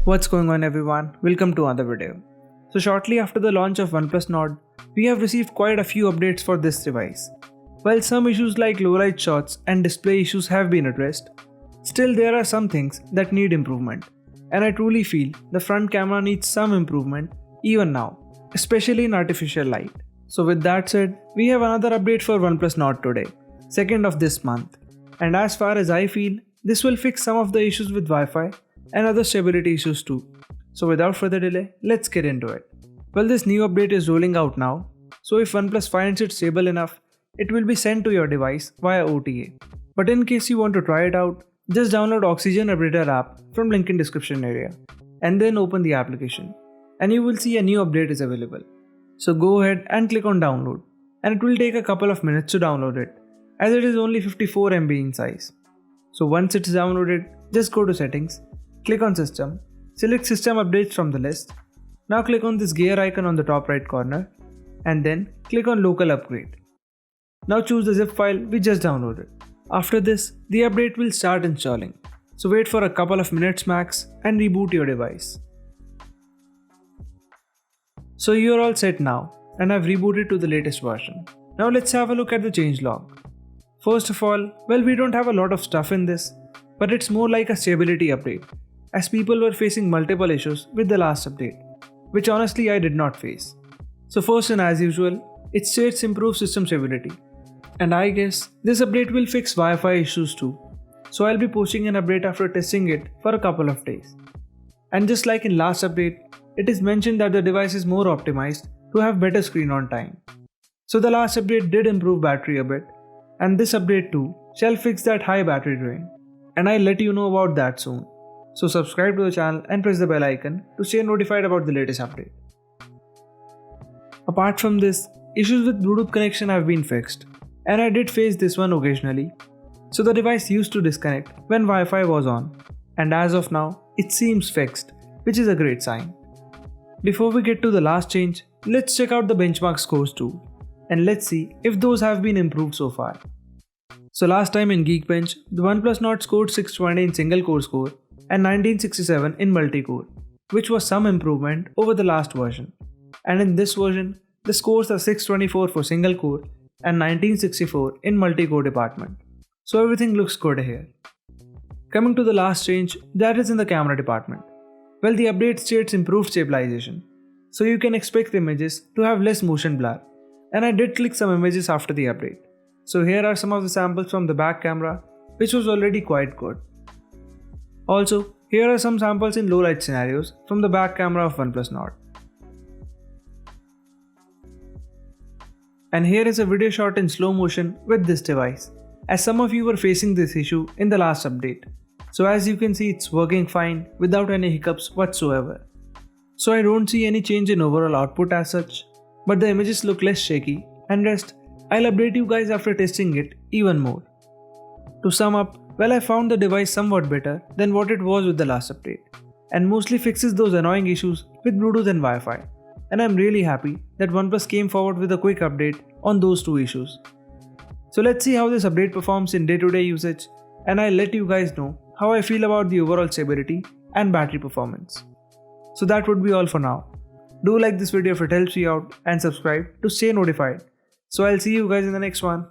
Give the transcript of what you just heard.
What's going on everyone? Welcome to another video. So shortly after the launch of Oneplus Nord, we have received quite a few updates for this device. While some issues like low light shots and display issues have been addressed, still there are some things that need improvement. And I truly feel the front camera needs some improvement even now, especially in artificial light. So with that said, we have another update for Oneplus Nord today, 2nd of this month. And as far as I feel, this will fix some of the issues with Wi-Fi and other stability issues too. So without further delay, let's get into it. Well, this new update is rolling out now, so if OnePlus finds it stable enough, it will be sent to your device via OTA. But in case you want to try it out, just download Oxygen Updater app from link in description area and then open the application and you will see a new update is available. So go ahead and click on download and it will take a couple of minutes to download it as it is only 54 MB in size. So once it is downloaded, just go to settings, click on system, select system updates from the list. Now click on this gear icon on the top right corner and then click on local upgrade. Now choose the zip file we just downloaded. After this, the update will start installing. So wait for a couple of minutes max and reboot your device. So you are all set now and I've rebooted to the latest version. Now let's have a look at the changelog. First of all, well, we don't have a lot of stuff in this, but it's more like a stability update, as people were facing multiple issues with the last update, which honestly I did not face. So first and as usual, it states improve system stability. And I guess this update will fix Wi-Fi issues too. So I'll be posting an update after testing it for a couple of days. And just like in last update, it is mentioned that the device is more optimized to have better screen on time. So the last update did improve battery a bit, and this update too shall fix that high battery drain. And I'll let you know about that soon. So subscribe to the channel and press the bell icon to stay notified about the latest update. Apart from this, issues with Bluetooth connection have been fixed, and I did face this one occasionally. So the device used to disconnect when Wi-Fi was on, and as of now, it seems fixed, which is a great sign. Before we get to the last change, let's check out the benchmark scores too, and let's see if those have been improved so far. So last time in Geekbench, the OnePlus Nord scored 620 in single core score and 1967 in multi-core, which was some improvement over the last version. And in this version, the scores are 624 for single core and 1964 in multi-core department. So everything looks good here. Coming to the last change, that is in the camera department. Well, the update states improved stabilization, so you can expect the images to have less motion blur. And I did click some images after the update. So here are some of the samples from the back camera, which was already quite good. Also, here are some samples in low light scenarios from the back camera of OnePlus Nord. And here is a video shot in slow motion with this device, as some of you were facing this issue in the last update. So as you can see, it's working fine without any hiccups whatsoever. So I don't see any change in overall output as such, but the images look less shaky, and rest I'll update you guys after testing it even more. To sum up, well, I found the device somewhat better than what it was with the last update, and mostly fixes those annoying issues with Bluetooth and Wi-Fi. And I'm really happy that OnePlus came forward with a quick update on those two issues. So let's see how this update performs in day-to-day usage, and I'll let you guys know how I feel about the overall stability and battery performance. So that would be all for now. Do like this video if it helps you out and subscribe to stay notified. So I'll see you guys in the next one.